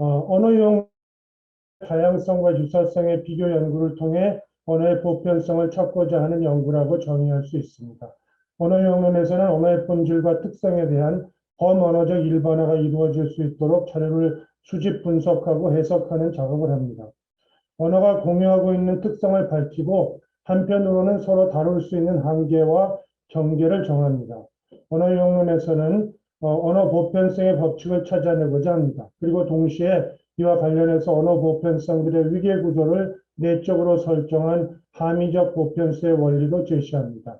언어 유형 다양성과 유사성의 비교 연구를 통해 언어의 보편성을 찾고자 하는 연구라고 정의할 수 있습니다. 언어 유형론에서는 언어의 본질과 특성에 대한 범언어적 일반화가 이루어질 수 있도록 자료를 수집, 분석하고 해석하는 작업을 합니다. 언어가 공유하고 있는 특성을 밝히고 한편으로는 서로 다룰 수 있는 한계와 경계를 정합니다. 언어 유형론에서는 언어 보편성의 법칙을 찾아내고자 합니다. 그리고 동시에 이와 관련해서 언어 보편성들의 위계 구조를 내적으로 설정한 함의적 보편성의 원리도 제시합니다.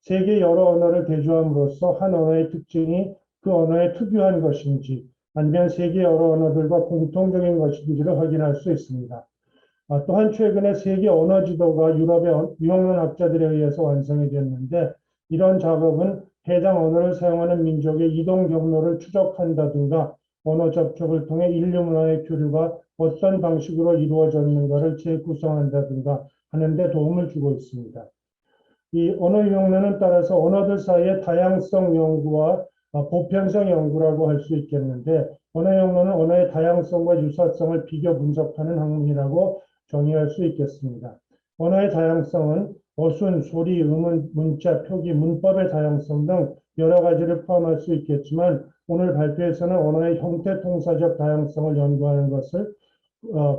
세계 여러 언어를 대조함으로써 한 언어의 특징이 그 언어의 특유한 것인지 아니면 세계 여러 언어들과 공통적인 것인지를 확인할 수 있습니다. 또한 최근에 세계 언어 지도가 유럽의 유형론 학자들에 의해서 완성이 됐는데 이런 작업은 해당 언어를 사용하는 민족의 이동 경로를 추적한다든가 언어 접촉을 통해 인류 문화의 교류가 어떤 방식으로 이루어졌는가를 재구성한다든가 하는 데 도움을 주고 있습니다. 이 언어 유형론은 따라서 언어들 사이의 다양성 연구와 보편성 연구라고 할 수 있겠는데 언어 유형론은 언어의 다양성과 유사성을 비교 분석하는 학문이라고 정의할 수 있겠습니다. 언어의 다양성은 어순, 소리, 음운, 문자, 표기, 문법의 다양성 등 여러 가지를 포함할 수 있겠지만 오늘 발표에서는 언어의 형태 통사적 다양성을 연구하는 것을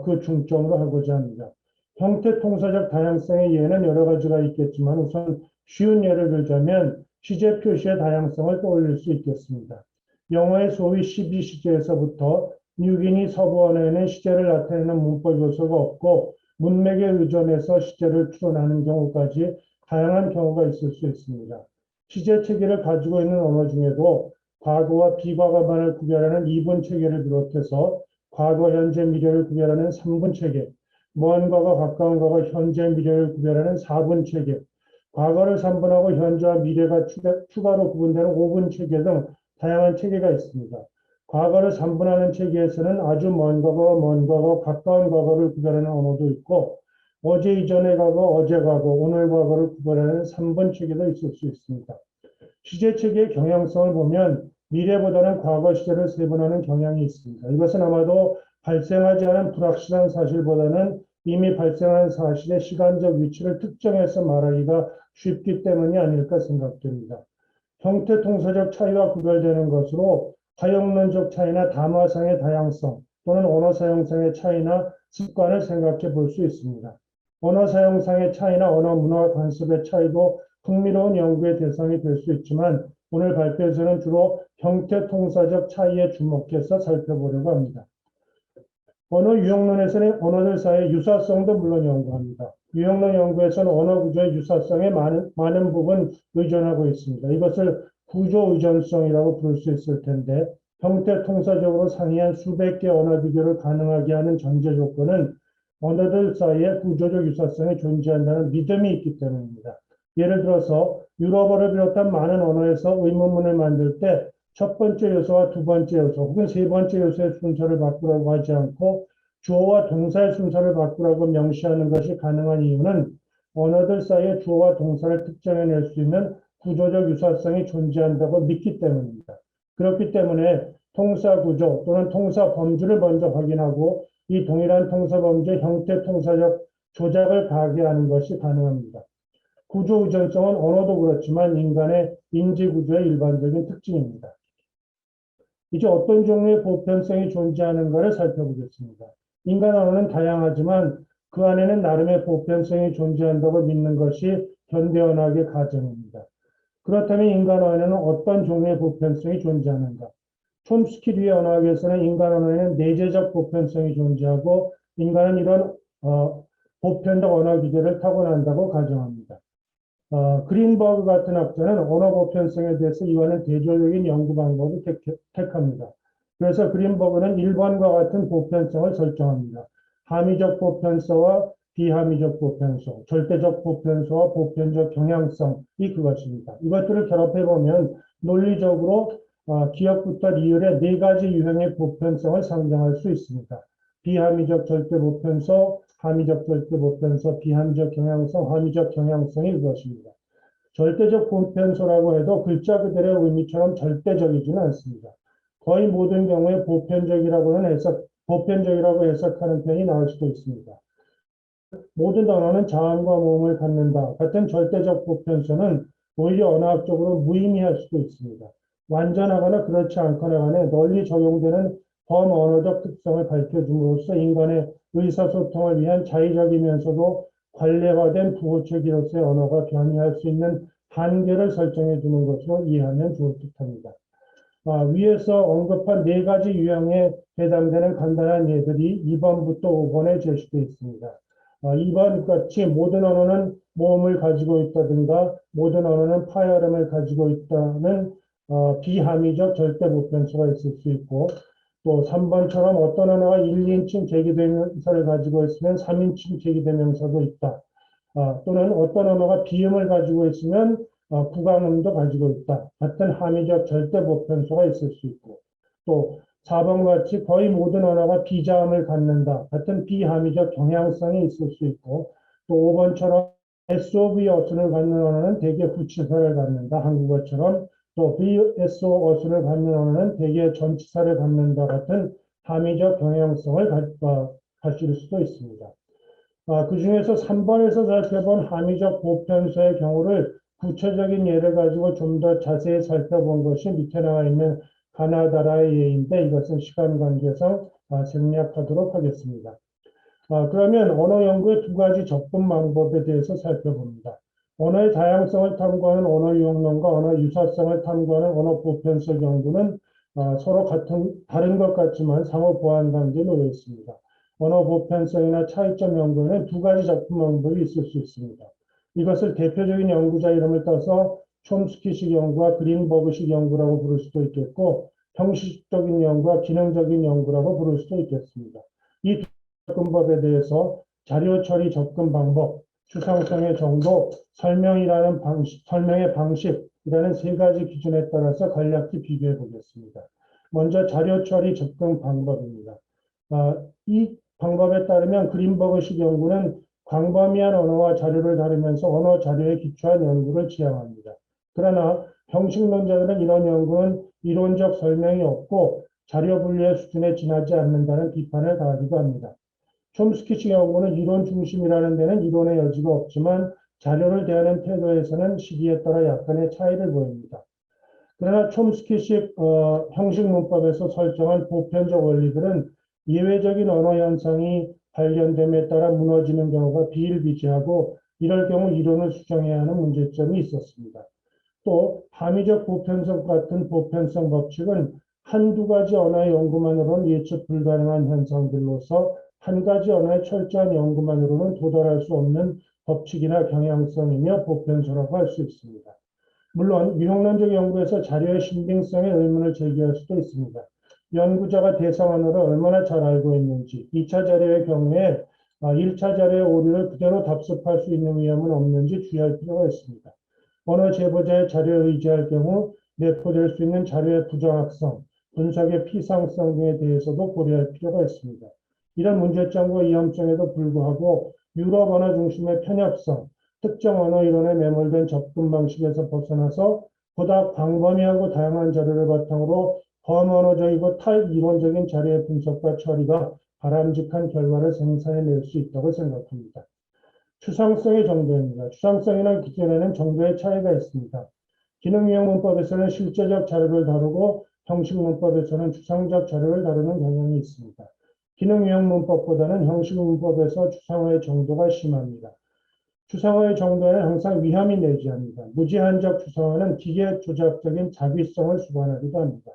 그 중점으로 하고자 합니다. 형태 통사적 다양성의 예는 여러 가지가 있겠지만 우선 쉬운 예를 들자면 시제 표시의 다양성을 떠올릴 수 있겠습니다. 영어의 소위 12시제에서부터 뉴기니 서부 언어에는 시제를 나타내는 문법 요소가 없고 문맥에 의존해서 시제를 추론하는 경우까지 다양한 경우가 있을 수 있습니다. 시제 체계를 가지고 있는 언어 중에도 과거와 비과거만을 구별하는 이분 체계를 비롯해서 과거, 현재, 미래를 구별하는 3분 체계, 먼 과거, 가까운 과거, 현재, 미래를 구별하는 4분 체계, 과거를 3분하고 현재와 미래가 추가로 구분되는 5분 체계 등 다양한 체계가 있습니다. 과거를 3분하는 체계에서는 아주 먼 과거, 가까운 과거를 구별하는 언어도 있고 어제 이전의 과거, 어제 과거, 오늘 과거를 구별하는 3분 체계도 있을 수 있습니다. 시제 체계의 경향성을 보면 미래보다는 과거 시제를 세분하는 경향이 있습니다. 이것은 아마도 발생하지 않은 불확실한 사실보다는 이미 발생한 사실의 시간적 위치를 특정해서 말하기가 쉽기 때문이 아닐까 생각됩니다. 형태 통사적 차이와 구별되는 것으로 화형론적 차이나 담화상의 다양성 또는 언어 사용상의 차이나 습관을 생각해 볼 수 있습니다. 언어 사용상의 차이나 언어 문화 관습의 차이도 흥미로운 연구의 대상이 될 수 있지만 오늘 발표에서는 주로 형태 통사적 차이에 주목해서 살펴보려고 합니다. 언어 유형론에서는 언어들 사이의 유사성도 물론 연구합니다. 유형론 연구에서는 언어 구조의 유사성에 많은 부분 의존하고 있습니다. 이것을 구조 의존성이라고 부를 수 있을 텐데 형태 통사적으로 상이한 수백 개 언어 비교를 가능하게 하는 전제 조건은 언어들 사이에 구조적 유사성이 존재한다는 믿음이 있기 때문입니다. 예를 들어서 유럽어를 비롯한 많은 언어에서 의문문을 만들 때 첫 번째 요소와 두 번째 요소 혹은 세 번째 요소의 순서를 바꾸라고 하지 않고 주어와 동사의 순서를 바꾸라고 명시하는 것이 가능한 이유는 언어들 사이에 주어와 동사를 특정해낼 수 있는 구조적 유사성이 존재한다고 믿기 때문입니다. 그렇기 때문에 통사 구조 또는 통사 범주를 먼저 확인하고 이 동일한 통사 범주의 형태 통사적 조작을 가하게 하는 것이 가능합니다. 구조 의존성은 언어도 그렇지만 인간의 인지 구조의 일반적인 특징입니다. 이제 어떤 종류의 보편성이 존재하는가를 살펴보겠습니다. 인간 언어는 다양하지만 그 안에는 나름의 보편성이 존재한다고 믿는 것이 현대 언어학의 가정입니다. 그렇다면 인간 언어에는 어떤 종류의 보편성이 존재하는가? 촘스키류의 언어학에서는 인간 언어에는 내재적 보편성이 존재하고 인간은 이런 보편적 언어 기계를 타고난다고 가정합니다. 그린버그 같은 학자는 언어 보편성에 대해서 이와는 대조적인 연구 방법을 택합니다. 그래서 그린버그는 1번과 같은 보편성을 설정합니다. 함의적 보편성과 비함의적 보편성, 절대적 보편성과 보편적 경향성이 그것입니다. 이것들을 결합해보면 논리적으로 기억부터 리을의 네 가지 유형의 보편성을 상정할 수 있습니다. 비함의적 절대 보편성, 함의적 절대 보편성, 비함의적 경향성, 함의적 경향성이 그것입니다. 절대적 보편소라고 해도 글자 그대로의 의미처럼 절대적이지는 않습니다. 거의 모든 경우에 보편적이라고는 해서 보편적이라고 해석하는 편이 나을 수도 있습니다. 모든 언어는 자음과 모음을 갖는다 같은 절대적 보편성은 오히려 언어학적으로 무의미할 수도 있습니다. 완전하거나 그렇지 않거나 간에 널리 적용되는 범언어적 특성을 밝혀줌으로써 인간의 의사소통을 위한 자의적이면서도 관례화된 부호체기로서의 언어가 변이할 수 있는 한계를 설정해 두는 것으로 이해하면 좋을 듯합니다. 위에서 언급한 네 가지 유형에 해당되는 간단한 예들이 2번부터 5번에 제시되어 있습니다. 2번 같이 모든 언어는 모음을 가지고 있다든가 모든 언어는 파열음을 가지고 있다는 비함의적 절대 보편수가 있을 수 있고, 또 3번처럼 어떤 언어가 1, 2인칭 계기대명사를 가지고 있으면 3인칭 계기대명사도 있다. 또는 어떤 언어가 비음을 가지고 있으면 구강음도 가지고 있다. 같은 함의적 절대 보편수가 있을 수 있고, 또 4번 같이 거의 모든 언어가 비자음을 갖는다. 같은 비함의적 경향성이 있을 수 있고, 또 5번처럼 SOV 어순을 갖는 언어는 대개 후치사를 갖는다. 한국어처럼 또 BSO 어순을 갖는 언어는 대개 전치사를 갖는다. 같은 함의적 경향성을 가질 수도 있습니다. 그 중에서 3번에서 살펴본 함의적 보편서의 경우를 구체적인 예를 가지고 좀 더 자세히 살펴본 것이 밑에 나와 있는 가나다라의 예인데, 이것은 시간 관계상 생략하도록 하겠습니다. 그러면 언어 연구의 두 가지 접근 방법에 대해서 살펴봅니다. 언어의 다양성을 탐구하는 언어 유형론과 언어 유사성을 탐구하는 언어 보편성 연구는 서로 다른 것 같지만 상호 보완 관계에 놓여 있습니다. 언어 보편성이나 차이점 연구에는 두 가지 접근 방법이 있을 수 있습니다. 이것을 대표적인 연구자 이름을 따서 촘스키식 연구와 그린버그식 연구라고 부를 수도 있겠고, 형식적인 연구와 기능적인 연구라고 부를 수도 있겠습니다. 이 접근법에 대해서 자료 처리 접근 방법, 추상성의 정도, 설명의 방식이라는 세 가지 기준에 따라서 간략히 비교해 보겠습니다. 먼저 자료 처리 접근 방법입니다. 이 방법에 따르면 그린버그식 연구는 광범위한 언어와 자료를 다루면서 언어 자료에 기초한 연구를 지향합니다. 그러나 형식론자들은 이런 연구는 이론적 설명이 없고 자료 분류의 수준에 지나지 않는다는 비판을 가하기도 합니다. 촘스키식 연구는 이론 중심이라는 데는 이론의 여지가 없지만 자료를 대하는 태도에서는 시기에 따라 약간의 차이를 보입니다. 그러나 촘스키식 형식 문법에서 설정한 보편적 원리들은 예외적인 언어 현상이 발견됨에 따라 무너지는 경우가 비일비재하고, 이럴 경우 이론을 수정해야 하는 문제점이 있었습니다. 또 함의적 보편성 같은 보편성 법칙은 한두 가지 언어의 연구만으로는 예측 불가능한 현상들로서 한 가지 언어의 철저한 연구만으로는 도달할 수 없는 법칙이나 경향성이며 보편소라고 할 수 있습니다. 물론 유형론적 연구에서 자료의 신빙성에 의문을 제기할 수도 있습니다. 연구자가 대상 언어를 얼마나 잘 알고 있는지, 2차 자료의 경우에 1차 자료의 오류를 그대로 답습할 수 있는 위험은 없는지 주의할 필요가 있습니다. 언어 제보자의 자료에 의지할 경우 내포될 수 있는 자료의 부정확성, 분석의 피상성 등에 대해서도 고려할 필요가 있습니다. 이런 문제점과 위험성에도 불구하고 유럽 언어 중심의 편협성, 특정 언어 이론에 매몰된 접근 방식에서 벗어나서 보다 광범위하고 다양한 자료를 바탕으로 범언어적이고 탈이론적인 자료의 분석과 처리가 바람직한 결과를 생산해낼 수 있다고 생각합니다. 추상성의 정도입니다. 추상성이란 기준에는 정도의 차이가 있습니다. 기능유형 문법에서는 실제적 자료를 다루고 형식 문법에서는 추상적 자료를 다루는 경향이 있습니다. 기능유형 문법보다는 형식 문법에서 추상화의 정도가 심합니다. 추상화의 정도에는 항상 위험이 내재합니다. 무제한적 추상화는 기계 조작적인 자기성을 수반하기도 합니다.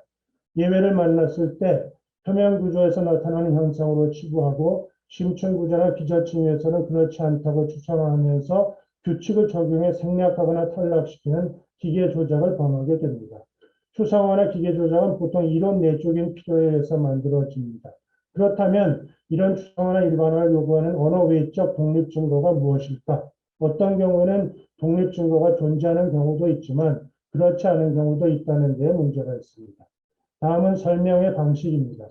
예외를 만났을 때 표면 구조에서 나타나는 현상으로 치부하고, 심층 구조나 기저층에서는 그렇지 않다고 추상화하면서 규칙을 적용해 생략하거나 탈락시키는 기계 조작을 범하게 됩니다. 추상화나 기계 조작은 보통 이론 내적인 필요에 의해서 만들어집니다. 그렇다면 이런 추상화나 일반화를 요구하는 언어 외적 독립 증거가 무엇일까? 어떤 경우에는 독립 증거가 존재하는 경우도 있지만 그렇지 않은 경우도 있다는 데 문제가 있습니다. 다음은 설명의 방식입니다.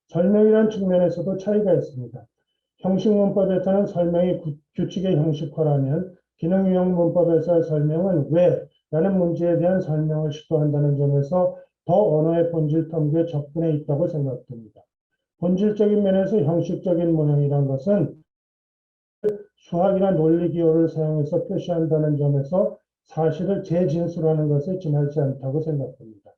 설명이라는 측면에서도 차이가 있습니다. 형식 문법에서는 설명이 규칙의 형식화라면 기능유형 문법에서의 설명은 왜? 라는 문제에 대한 설명을 시도한다는 점에서 더 언어의 본질 탐구에 접근해 있다고 생각됩니다. 본질적인 면에서 형식적인 모형이란 것은 수학이나 논리 기호를 사용해서 표시한다는 점에서 사실을 재진술하는 것에 지나지 않다고 생각됩니다.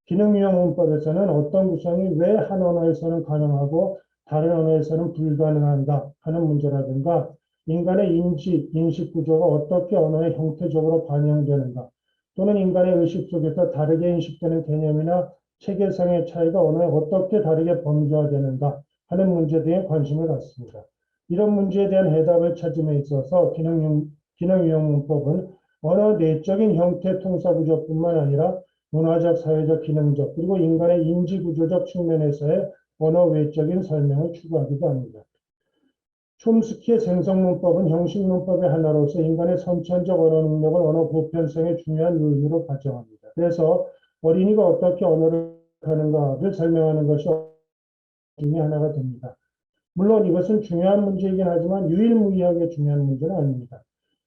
기능유형 문법에서는 어떤 구성이 왜 한 언어에서는 가능하고 다른 언어에서는 불가능한가 하는 문제라든가 인간의 인식 구조가 어떻게 언어의 형태적으로 반영되는가 또는 인간의 의식 속에서 다르게 인식되는 개념이나 체계상의 차이가 언어에 어떻게 다르게 범주화되는가 하는 문제 등에 관심을 갖습니다. 이런 문제에 대한 해답을 찾음에 있어서 기능유형 문법은 언어 내적인 형태 통사 구조뿐만 아니라 문화적, 사회적, 기능적, 그리고 인간의 인지구조적 측면에서의 언어 외적인 설명을 추구하기도 합니다. 촘스키의 생성문법은 형식문법의 하나로서 인간의 선천적 언어 능력을 언어 보편성의 중요한 요인으로 가정합니다. 그래서 어린이가 어떻게 언어를 하는가를 설명하는 것이 중에 하나가 됩니다. 물론 이것은 중요한 문제이긴 하지만 유일무이하게 중요한 문제는 아닙니다.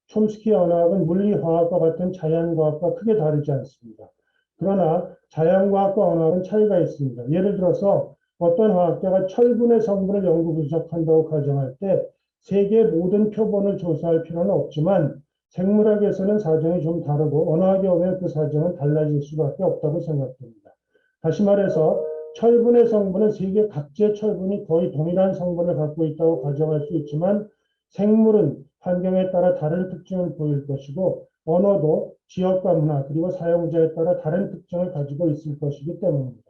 촘스키 언어학은 물리, 화학과 같은 자연과학과 크게 다르지 않습니다. 그러나 자연과학과 언어학은 차이가 있습니다. 예를 들어서 어떤 화학자가 철분의 성분을 연구 분석한다고 가정할 때 세계 모든 표본을 조사할 필요는 없지만 생물학에서는 사정이 좀 다르고 언어학에 오면 그 사정은 달라질 수밖에 없다고 생각됩니다. 다시 말해서 철분의 성분은 세계 각지의 철분이 거의 동일한 성분을 갖고 있다고 가정할 수 있지만 생물은 환경에 따라 다른 특징을 보일 것이고 언어도 지역과 문화 그리고 사용자에 따라 다른 특징을 가지고 있을 것이기 때문입니다.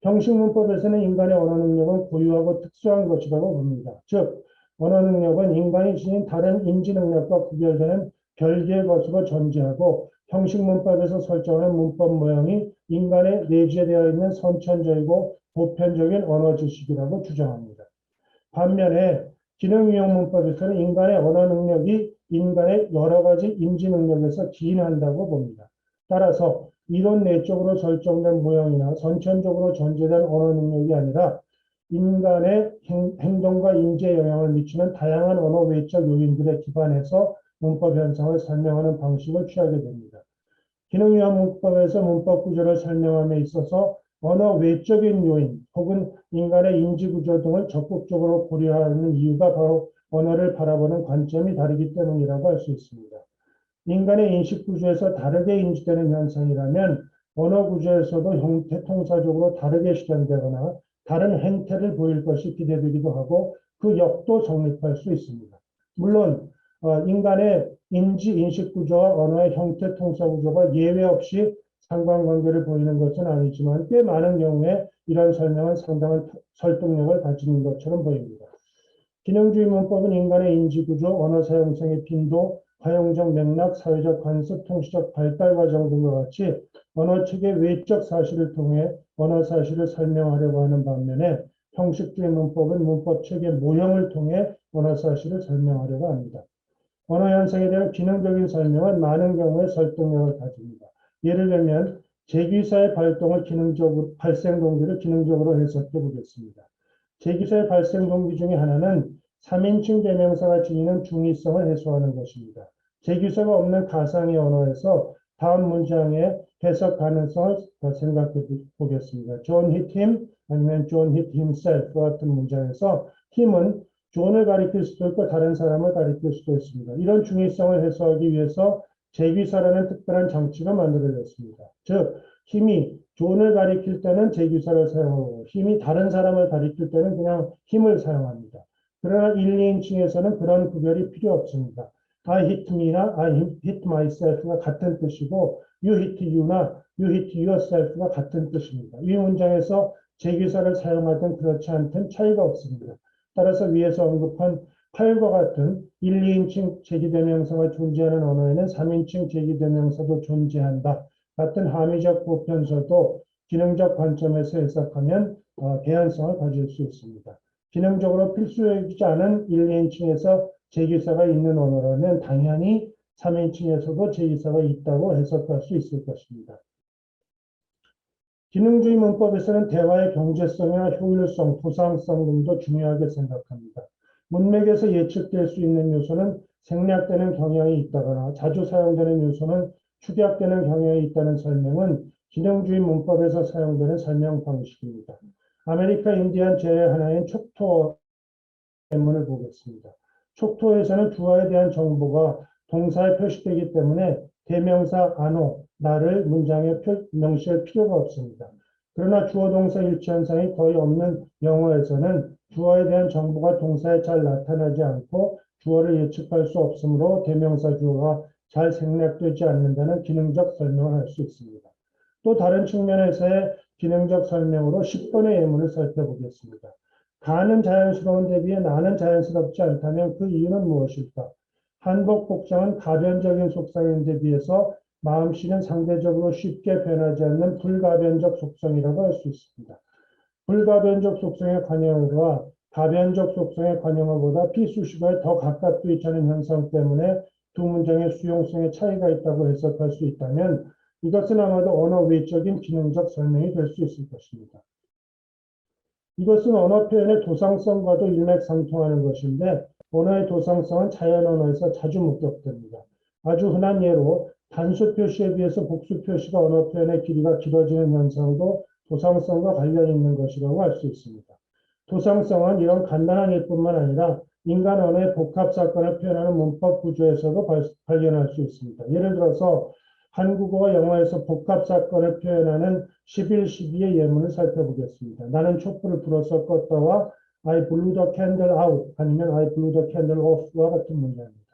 형식문법에서는 인간의 언어 능력은 고유하고 특수한 것이라고 봅니다. 즉, 언어 능력은 인간이 지닌 다른 인지 능력과 구별되는 별개의 것으로 존재하고 형식문법에서 설정하는 문법 모형이 인간의 내재되어 있는 선천적이고 보편적인 언어 지식이라고 주장합니다. 반면에 기능유형 문법에서는 인간의 언어 능력이 인간의 여러 가지 인지 능력에서 기인한다고 봅니다. 따라서 이론 내적으로 설정된 모형이나 선천적으로 존재된 언어 능력이 아니라 인간의 행동과 인지에 영향을 미치는 다양한 언어 외적 요인들에 기반해서 문법 현상을 설명하는 방식을 취하게 됩니다. 기능유형 문법에서 문법 구조를 설명함에 있어서 언어 외적인 요인 혹은 인간의 인지 구조 등을 적극적으로 고려하는 이유가 바로 언어를 바라보는 관점이 다르기 때문이라고 할 수 있습니다. 인간의 인식 구조에서 다르게 인지되는 현상이라면 언어 구조에서도 형태 통사적으로 다르게 실현되거나 다른 행태를 보일 것이 기대되기도 하고 그 역도 성립할 수 있습니다. 물론 인간의 인지 인식 구조와 언어의 형태 통사 구조가 예외 없이 상관관계를 보이는 것은 아니지만 꽤 많은 경우에 이런 설명은 상당한 설득력을 가지는 것처럼 보입니다. 기능주의 문법은 인간의 인지구조, 언어 사용성의 빈도, 활용적 맥락, 사회적 관습, 통시적 발달 과정 등과 같이 언어체계 외적 사실을 통해 언어 사실을 설명하려고 하는 반면에 형식주의 문법은 문법체계 모형을 통해 언어 사실을 설명하려고 합니다. 언어 현상에 대한 기능적인 설명은 많은 경우에 설득력을 가집니다. 예를 들면 제기사의 발생 동기를 기능적으로 해석해 보겠습니다. 제기사의 발생 동기 중에 하나는 3인칭 대명사가 지니는 중의성을 해소하는 것입니다. 제기사가 없는 가상의 언어에서 다음 문장의 해석 가능성을 생각해 보겠습니다. John hit him 아니면 John hit himself 같은 문장에서 힘은 존을 가리킬 수도 있고 다른 사람을 가리킬 수도 있습니다. 이런 중의성을 해소하기 위해서 제기사라는 특별한 장치가 만들어졌습니다. 즉 힘이 존을 가리킬 때는 제기사를 사용하고 힘이 다른 사람을 가리킬 때는 그냥 힘을 사용합니다. 그러나 1, 2인칭에서는 그런 구별이 필요 없습니다. I hit me나 I hit myself가 같은 뜻이고 you hit you나 you hit yourself가 같은 뜻입니다. 이 문장에서 제기사를 사용하든 그렇지 않든 차이가 없습니다. 따라서 위에서 언급한 8과 같은 1, 2인칭 제기대명사가 존재하는 언어에는 3인칭 제기대명사도 존재한다. 같은 함의적 보편서도 기능적 관점에서 해석하면 개연성을 가질 수 있습니다. 기능적으로 필수적이지 않은 1, 2인칭에서 제기사가 있는 언어라면 당연히 3인칭에서도 제기사가 있다고 해석할 수 있을 것입니다. 기능주의 문법에서는 대화의 경제성이나 효율성, 부상성 등도 중요하게 생각합니다. 문맥에서 예측될 수 있는 요소는 생략되는 경향이 있다거나 자주 사용되는 요소는 축약되는 경향이 있다는 설명은 기능주의 문법에서 사용되는 설명 방식입니다. 아메리카 인디안 제외 하나인 촉토 예문을 보겠습니다. 촉토에서는 주어에 대한 정보가 동사에 표시되기 때문에 대명사 아노, 나를 문장에 명시할 필요가 없습니다. 그러나 주어 동사 일치 현상이 거의 없는 영어에서는 주어에 대한 정보가 동사에 잘 나타나지 않고 주어를 예측할 수 없으므로 대명사 주어가 잘 생략되지 않는다는 기능적 설명을 할 수 있습니다. 또 다른 측면에서의 기능적 설명으로 10번의 예문을 살펴보겠습니다. 가는 자연스러운 데 비해 나는 자연스럽지 않다면 그 이유는 무엇일까? 한복 복장은 가변적인 속성인데 비해서 마음씨는 상대적으로 쉽게 변하지 않는 불가변적 속성이라고 할 수 있습니다. 불가변적 속성의 관용어와 가변적 속성의 관용어보다 비수식어에 더 가깝게 위치하는 현상 때문에 두 문장의 수용성에 차이가 있다고 해석할 수 있다면 이것은 아마도 언어 외적인 기능적 설명이 될 수 있을 것입니다. 이것은 언어 표현의 도상성과도 일맥상통하는 것인데 언어의 도상성은 자연 언어에서 자주 목격됩니다. 아주 흔한 예로 단수 표시에 비해서 복수 표시가 언어 표현의 길이가 길어지는 현상도 도상성과 관련이 있는 것이라고 할 수 있습니다. 도상성은 이런 간단한 예뿐만 아니라 인간 언어의 복합 사건을 표현하는 문법 구조에서도 발견할 수 있습니다. 예를 들어서 한국어와 영어에서 복합 사건을 표현하는 11:12의 예문을 살펴보겠습니다. 나는 촛불을 불어서 껐다와 I blew the candle out 아니면 I blew the candle off와 같은 문장입니다.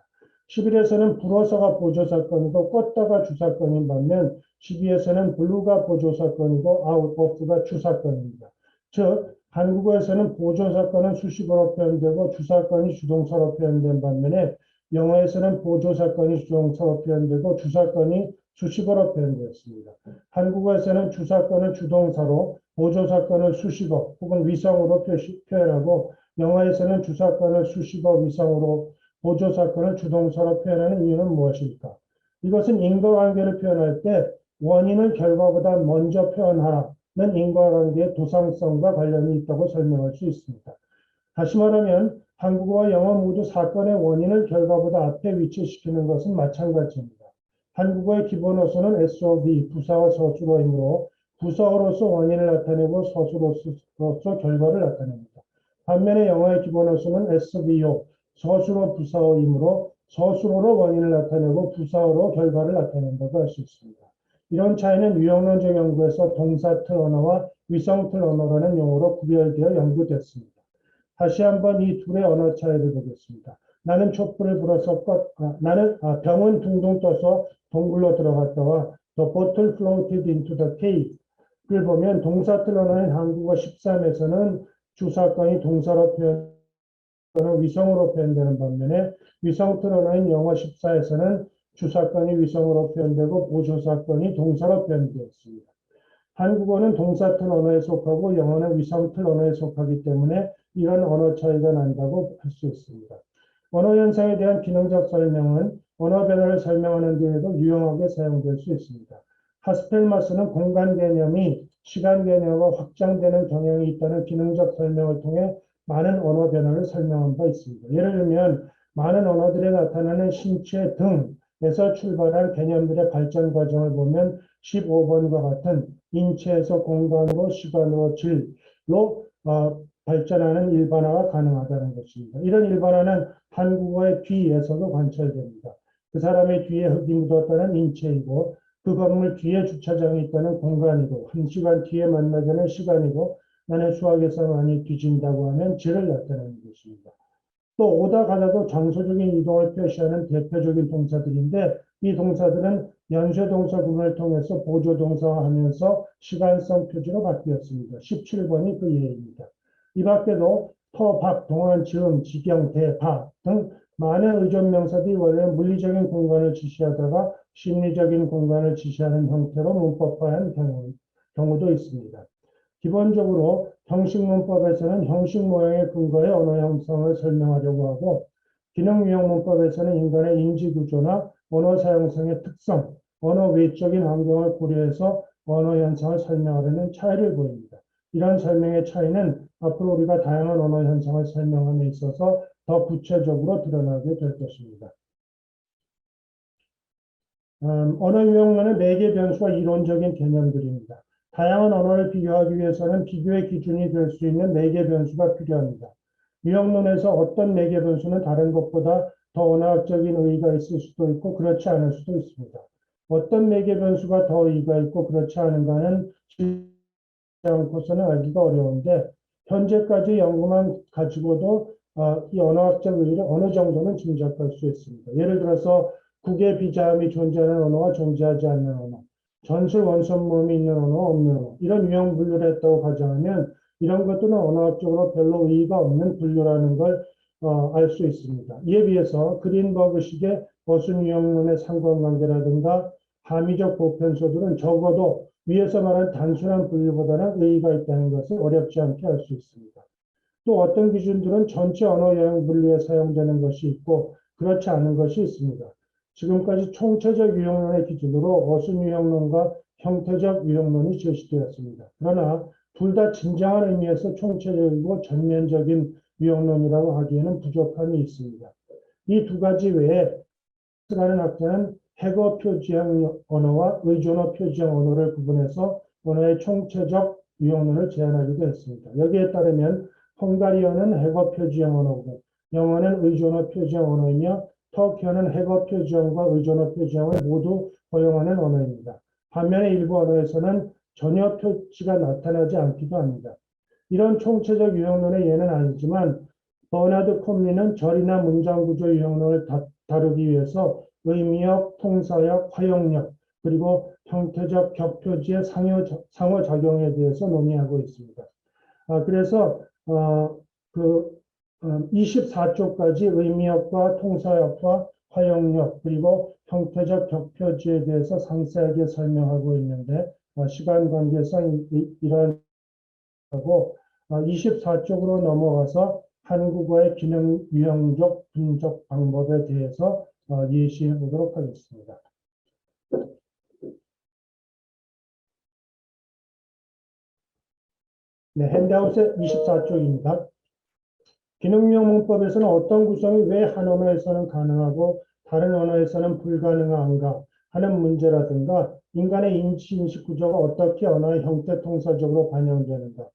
11에서는 불어서가 보조사건이고 껐다가 주사건인 반면 12에서는 blue가 보조사건이고 out, off가 주사건입니다. 즉 한국어에서는 보조사건은 수식어로 표현되고 주사건이 주동사로 표현된 반면에 영어에서는 보조사건이 주동사로 표현되고 주사건이 수식어로 표현되었습니다. 한국어에서는 주사건을 주동사로 보조사건을 수식어 혹은 위성으로 표현하고 영어에서는 주사건을 수식어 위성으로 보조사건을 주동사로 표현하는 이유는 무엇일까? 이것은 인과관계를 표현할 때 원인을 결과보다 먼저 표현하는 인과관계의 도상성과 관련이 있다고 설명할 수 있습니다. 다시 말하면 한국어와 영어 모두 사건의 원인을 결과보다 앞에 위치시키는 것은 마찬가지입니다. 한국어의 기본어소는 SOV, 부사와 서술어이므로 부사어로서 원인을 나타내고 서술어로서 결과를 나타냅니다. 반면에 영어의 기본어소는 SVO, 서술어 부사어이므로 서술어로 원인을 나타내고 부사어로 결과를 나타낸다고 할 수 있습니다. 이런 차이는 유형론적 연구에서 동사틀 언어와 위성틀 언어라는 용어로 구별되어 연구됐습니다. 다시 한번 이 둘의 언어 차이를 보겠습니다. 나는 촛불을 불어서 병은 둥둥 떠서 동굴로 들어갔다와 The bottle floated into the cave를 보면 동사틀 언어인 한국어 13에서는 주사건이 동사로 표현 위성으로 표현되는 반면에 위성틀 언어인 영어 14에서는 주사건이 위성으로 표현되고 보조사건이 동사로 표현되었습니다. 한국어는 동사틀 언어에 속하고 영어는 위성틀 언어에 속하기 때문에 이런 언어 차이가 난다고 할 수 있습니다. 언어 현상에 대한 기능적 설명은 언어 변화를 설명하는 데에도 유용하게 사용될 수 있습니다. 하스펠마스는 공간 개념이 시간 개념과 확장되는 경향이 있다는 기능적 설명을 통해 많은 언어 변화를 설명한 바 있습니다. 예를 들면 많은 언어들에 나타나는 신체 등에서 출발한 개념들의 발전 과정을 보면 15번과 같은 인체에서 공간으로 시간으로 질로 발전하는 일반화가 가능하다는 것입니다. 이런 일반화는 한국어의 뒤에서도 관찰됩니다. 그 사람의 뒤에 흙이 묻었다는 인체이고 그 건물 뒤에 주차장이 있다는 공간이고 1시간 뒤에 만나자는 시간이고 나는 수학에서 많이 뒤진다고 하면 질을 나타내는 것입니다. 또 오다 가다도 장소적인 이동을 표시하는 대표적인 동사들인데 이 동사들은 연쇄동사 구문을 통해서 보조동사화하면서 시간성 표지로 바뀌었습니다. 17번이 그 예입니다. 이 밖에도 터, 박, 동안, 즈음, 지경, 대, 바 등 많은 의존명사들이 원래는 물리적인 공간을 지시하다가 심리적인 공간을 지시하는 형태로 문법화한 경우도 있습니다. 기본적으로 형식문법에서는 형식 모형의 근거에 언어 형성을 설명하려고 하고 기능유형 문법에서는 인간의 인지구조나 언어 사용성의 특성, 언어 외적인 환경을 고려해서 언어 현상을 설명하려는 차이를 보입니다. 이런 설명의 차이는 앞으로 우리가 다양한 언어 현상을 설명함에 있어서 더 구체적으로 드러나게 될 것입니다. 언어 유형론의 매개 변수와 이론적인 개념들입니다. 다양한 언어를 비교하기 위해서는 비교의 기준이 될 수 있는 매개 변수가 필요합니다. 유형론에서 어떤 매개 변수는 다른 것보다 더 언어학적인 의의가 있을 수도 있고 그렇지 않을 수도 있습니다. 어떤 매개 변수가 더 의의가 있고 그렇지 않은가는 않고서는 알기가 어려운데 현재까지 연구만 가지고도 이 언어학적 의의를 어느 정도는 짐작할 수 있습니다. 예를 들어서 국의 비자음이 존재하는 언어와 존재하지 않는 언어, 전술 원선 모음이 있는 언어와 없는 언어, 이런 유형 분류를 했다고 가정하면 이런 것들은 언어학적으로 별로 의의가 없는 분류라는 걸 알 수 있습니다. 이에 비해서 그린버그식의 어순 유형론의 상관관계라든가 함의적 보편소들은 적어도 위에서 말한 단순한 분류보다는 의의가 있다는 것을 어렵지 않게 알 수 있습니다. 또 어떤 기준들은 전체 언어 유형 분류에 사용되는 것이 있고 그렇지 않은 것이 있습니다. 지금까지 총체적 유형론의 기준으로 어순 유형론과 형태적 유형론이 제시되었습니다. 그러나 둘 다 진정한 의미에서 총체적이고 전면적인 유형론이라고 하기에는 부족함이 있습니다. 이 두 가지 외에 라는 학자는 해거 표지형 언어와 의존어 표지형 언어를 구분해서 언어의 총체적 유형론을 제안하기도 했습니다. 여기에 따르면 헝가리어는 해거 표지형 언어고 영어는 의존어 표지형 언어이며 터키어는 해거 표지형과 의존어 표지형을 모두 허용하는 언어입니다. 반면에 일부 언어에서는 전혀 표지가 나타나지 않기도 합니다. 이런 총체적 유형론의 예는 아니지만 버나드 콤리는 절이나 문장구조 유형론을 다루기 위해서 의미역, 통사역, 화형력, 그리고 형태적 격표지의 상호작용에 대해서 논의하고 있습니다. 그래서 24쪽까지 의미역과 통사역과 화형력, 그리고 형태적 격표지에 대해서 상세하게 설명하고 있는데 시간 관계상 이러한 하고 24쪽으로 넘어가서 한국어의 기능 유형적 분석 방법에 대해서 예시해 보도록 하겠습니다. 네, 핸드아웃의 24쪽입니다. 기능유형 문법에서는 어떤 구성이 왜 한 언어에서는 가능하고 다른 언어에서는 불가능한가 하는 문제라든가 인간의 인식 구조가 어떻게 언어의 형태 통사적으로 반영되는가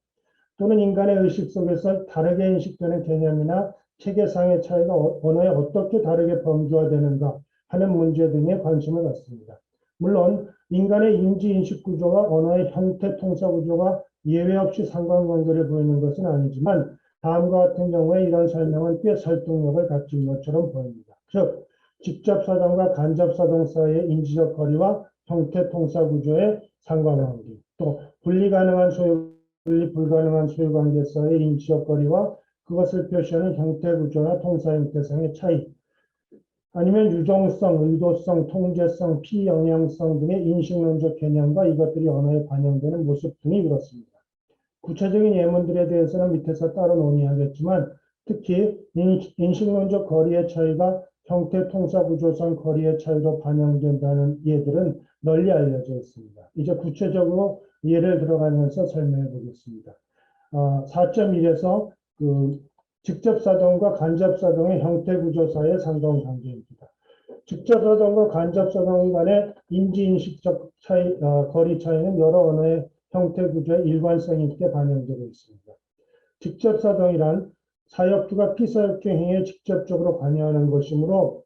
또는 인간의 의식 속에서 다르게 인식되는 개념이나 체계상의 차이가 언어에 어떻게 다르게 범주화되는가 하는 문제 등에 관심을 갖습니다. 물론 인간의 인지-인식 구조와 언어의 형태 통사 구조가 예외 없이 상관관계를 보이는 것은 아니지만 다음과 같은 경우에 이런 설명은 꽤 설득력을 갖춘 것처럼 보입니다. 즉, 직접사동과 간접사동 사이의 인지적 거리와 형태 통사 구조의 상관관계, 또 분리 가능한 소유 분리 불가능한 소유관계 사이의 인지적 거리와 그것을 표시하는 형태 구조나 통사 형태상의 차이, 아니면 유정성, 의도성, 통제성, 피영향성 등의 인식론적 개념과 이것들이 언어에 반영되는 모습 등이 그렇습니다. 구체적인 예문들에 대해서는 밑에서 따로 논의하겠지만 특히 인식론적 거리의 차이가 형태 통사 구조상 거리의 차이로 반영된다는 예들은 널리 알려져 있습니다. 이제 구체적으로 예를 들어가면서 설명해 보겠습니다. 4.1에서 직접사동과 간접사동의 형태 구조 사이의 상관관계입니다. 직접사동과 간접사동 간의 인지인식적 차이, 거리 차이는 여러 언어의 형태 구조의 일관성 있게 반영되고 있습니다. 직접사동이란 사역주가 피사역주 행위에 직접적으로 관여하는 것이므로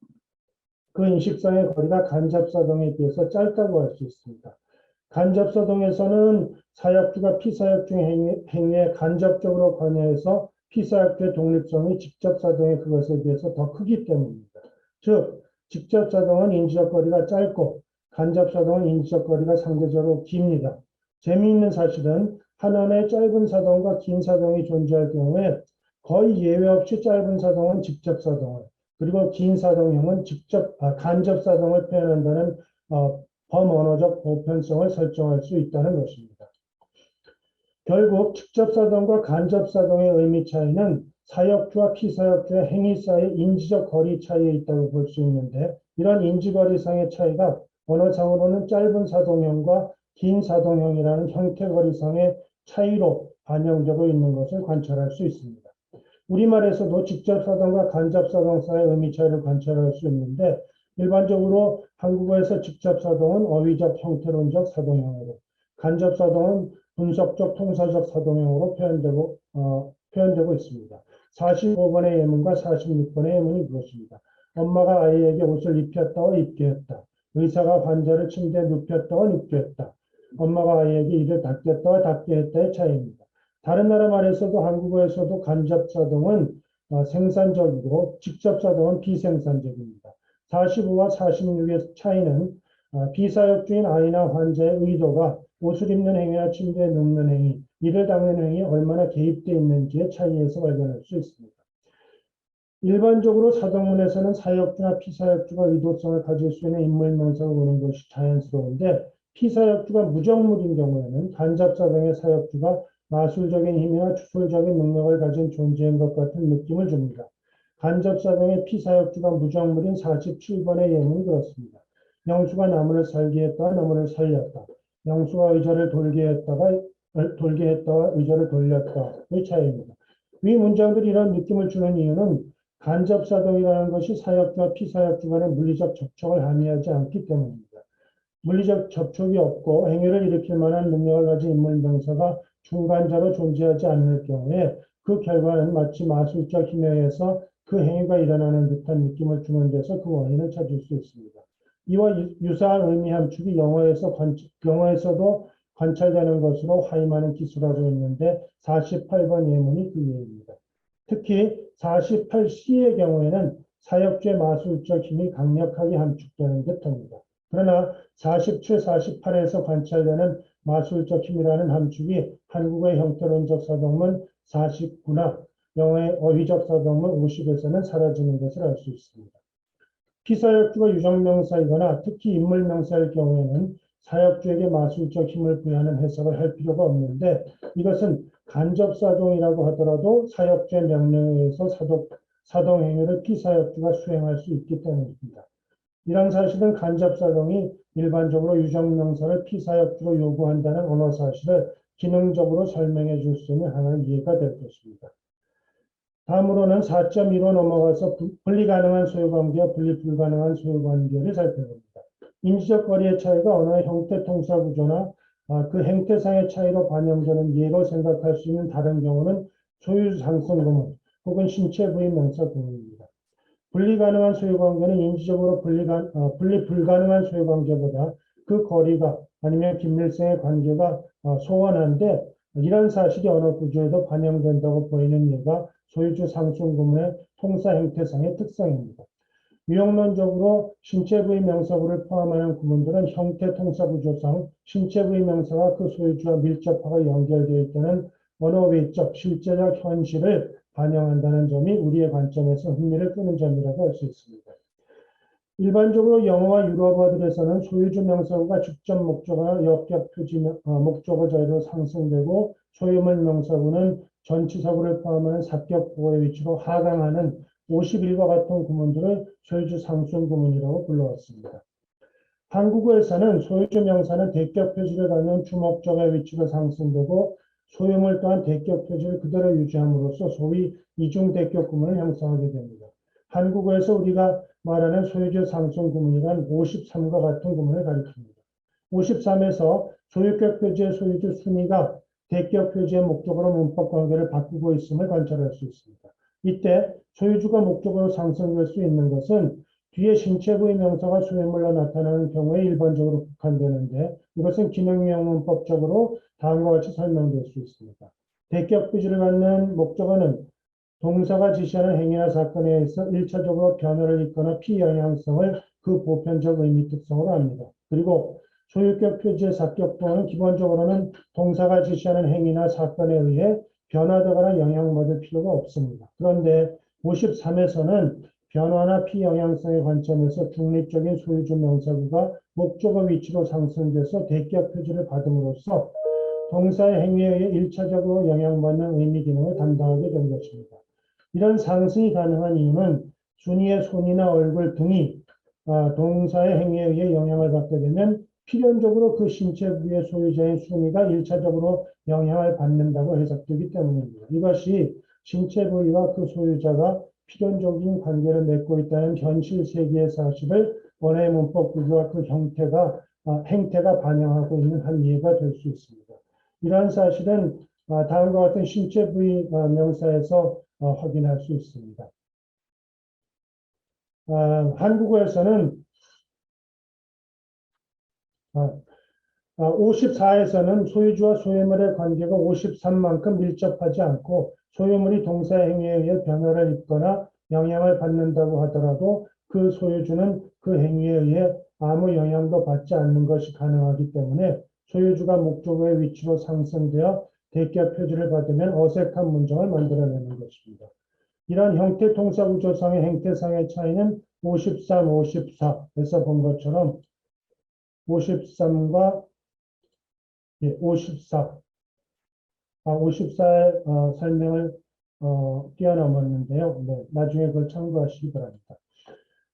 그 인식상의 거리가 간접사동에 비해서 짧다고 할 수 있습니다. 간접사동에서는 사역주가 피사역주 행위에 간접적으로 관여해서 피사역주의 독립성이 직접사동의 그것에 비해서 더 크기 때문입니다. 즉, 직접사동은 인지적 거리가 짧고 간접사동은 인지적 거리가 상대적으로 깁니다. 재미있는 사실은 한 언어의 짧은 사동과 긴 사동이 존재할 경우에 거의 예외 없이 짧은 사동은 직접사동을 그리고 긴 사동형은 간접사동을 표현한다는 범언어적 보편성을 설정할 수 있다는 것입니다. 결국 직접사동과 간접사동의 의미 차이는 사역주와 피사역주의 행위 사이의 인지적 거리 차이에 있다고 볼 수 있는데 이런 인지거리상의 차이가 언어상으로는 짧은 사동형과 긴 사동형이라는 형태거리상의 차이로 반영되고 있는 것을 관찰할 수 있습니다. 우리말에서도 직접사동과 간접사동 사이의 의미 차이를 관찰할 수 있는데 일반적으로 한국어에서 직접사동은 어휘적 형태론적 사동형으로 간접사동은 분석적 통사적 사동형으로 표현되고 있습니다. 45번의 예문과 46번의 예문이 무엇입니다. 엄마가 아이에게 옷을 입혔다와 입게 했다. 의사가 환자를 침대에 눕혔다와 눕게 했다. 엄마가 아이에게 이를 닦였다와 닦게 했다의 차이입니다. 다른 나라 말에서도 한국어에서도 간접사동은 생산적이고 직접사동은 비생산적입니다. 45와 46의 차이는 비사역주인 아이나 환자의 의도가 옷을 입는 행위나 침대에 눕는 행위, 이를 닦는 행위에 얼마나 개입되어 있는지의 차이에서 발견할 수 있습니다. 일반적으로 사동문에서는 사역주나 피사역주가 의도성을 가질 수 있는 인물명사를 보는 것이 자연스러운데 피사역주가 무정물인 경우에는 간접사동의 사역주가 마술적인 힘이나 주술적인 능력을 가진 존재인 것 같은 느낌을 줍니다. 간접사동의 피사역주가 무정물인 47번의 예문이 그렇습니다. 영수가 나무를 살게 했다가 나무를 살렸다. 영수가 의자를 돌게 했다가 의자를 돌렸다의 차이입니다. 위 문장들이 이런 느낌을 주는 이유는 간접사동이라는 것이 사역주와 피사역주 간의 물리적 접촉을 함의하지 않기 때문입니다. 물리적 접촉이 없고 행위를 일으킬 만한 능력을 가진 인물명사가 중간자로 존재하지 않을 경우에 그 결과는 마치 마술적 힘에 의해서 그 행위가 일어나는 듯한 느낌을 주는 데서 그 원인을 찾을 수 있습니다. 이와 유사한 의미 함축이 영어에서도 관찰되는 것으로 하임하는 기술하고 있는데 48번 예문이 그 예입니다. 특히 48C의 경우에는 사역주의 마술적 힘이 강력하게 함축되는 듯합니다. 그러나 47, 48에서 관찰되는 마술적 힘이라는 함축이 한국의 형태론적 사동문 49나 영어의 어휘적 사동문 50에서는 사라지는 것을 알 수 있습니다. 피사역주가 유정명사이거나 특히 인물명사일 경우에는 사역주에게 마술적 힘을 부여하는 해석을 할 필요가 없는데 이것은 간접사동이라고 하더라도 사역주의 명령에 의해서 사동행위를 피사역주가 수행할 수 있기 때문입니다. 이런 사실은 간접사동이 일반적으로 유정명사를 피사역주로 요구한다는 언어 사실을 기능적으로 설명해 줄 수 있는 하나의 이해가 될 것입니다. 다음으로는 4.1로 넘어가서 분리 가능한 소유관계와 분리 불가능한 소유관계를 살펴봅니다. 인지적 거리의 차이가 언어의 형태 통사 구조나 그 행태상의 차이로 반영되는 예로 생각할 수 있는 다른 경우는 소유 상승 구문 혹은 신체 부위 명사 구문입니다. 분리 가능한 소유관계는 인지적으로 분리 불가능한 소유관계보다 그 거리가 아니면 긴밀성의 관계가 소원한데 이런 사실이 언어 구조에도 반영된다고 보이는 예가 소유주 상승 구문의 통사 행태상의 특성입니다. 유형론적으로 신체 부위 명사구를 포함하는 구문들은 형태 통사 구조상 신체 부위 명사가 그 소유주와 밀접하게 연결되어 있다는 언어외적 실제적 현실을 반영한다는 점이 우리의 관점에서 흥미를 끄는 점이라고 할 수 있습니다. 일반적으로 영어와 유럽어들에서는 소유주 명사구가 직접 목적어나 역격 표지 목적어 자리로 상승되고 소유물 명사구는 전치사구를 포함하는 사격 보호의 위치로 하강하는 51과 같은 구문들을 소유주 상승 구문이라고 불러왔습니다. 한국어에서는 소유주 명사는 대격 표지를 갖는 주목적의 위치로 상승되고 소유물 또한 대격 표지를 그대로 유지함으로써 소위 이중 대격 구문을 형성하게 됩니다. 한국어에서 우리가 말하는 소유주 상승 구문이란 53과 같은 구문을 가리킵니다. 53에서 소유격 표지의 소유주 순위가 대격 표지의 목적으로 문법 관계를 바꾸고 있음을 관찰할 수 있습니다. 이때 소유주가 목적으로 상승될 수 있는 것은 뒤에 신체 부위 명사가 소유물로 나타나는 경우에 일반적으로 국한되는데 이것은 기능유형 문법적으로 다음과 같이 설명될 수 있습니다. 대격 표지를 갖는 목적어는 동사가 지시하는 행위나 사건에 의해서 1차적으로 변화를 입거나 피영향성을 그 보편적 의미 특성으로 합니다. 그리고 소유격 표지의 사격보호는 기본적으로는 동사가 지시하는 행위나 사건에 의해 변화되거나 영향받을 필요가 없습니다. 그런데 53에서는 변화나 피영향성의 관점에서 중립적인 소유주 명사구가 목적어 위치로 상승돼서 대격 표지를 받음으로써 동사의 행위에 의해 1차적으로 영향받는 의미 기능을 담당하게 된 것입니다. 이런 상승이 가능한 이유는 순위의 손이나 얼굴 등이 동사의 행위에 의해 영향을 받게 되면 필연적으로 그 신체 부위의 소유자인 순위가 1차적으로 영향을 받는다고 해석되기 때문입니다. 이것이 신체 부위와 그 소유자가 필연적인 관계를 맺고 있다는 현실 세계의 사실을 언어의 문법 구조와 그 형태가 행태가 반영하고 있는 한 예가 될 수 있습니다. 이러한 사실은 다음과 같은 신체 부위 명사에서 확인할 수 있습니다. 한국어에서는 54에서는 소유주와 소유물의 관계가 53만큼 밀접하지 않고 소유물이 동사의 행위에 의해 변화를 입거나 영향을 받는다고 하더라도 그 소유주는 그 행위에 의해 아무 영향도 받지 않는 것이 가능하기 때문에 소유주가 목적어의 위치로 상승되어 대격 표지를 받으면 어색한 문장을 만들어내는 것입니다. 이러한 형태 동사 구조상의 행태상의 차이는 53, 54에서 본 것처럼 53과 54의 설명을 뛰어넘었는데요. 네, 나중에 그걸 참고하시기 바랍니다.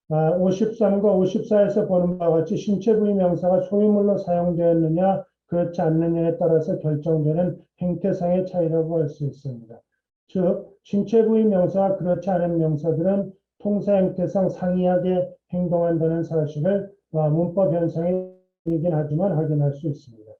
53과 54에서 보는 바와 같이 신체 부위 명사가 소유물로 사용되었느냐 그렇지 않느냐에 따라서 결정되는 행태상의 차이라고 할 수 있습니다. 즉 신체 부위 명사와 그렇지 않은 명사들은 통사 행태상 상이하게 행동한다는 사실을 문법 현상이긴 하지만 확인할 수 있습니다.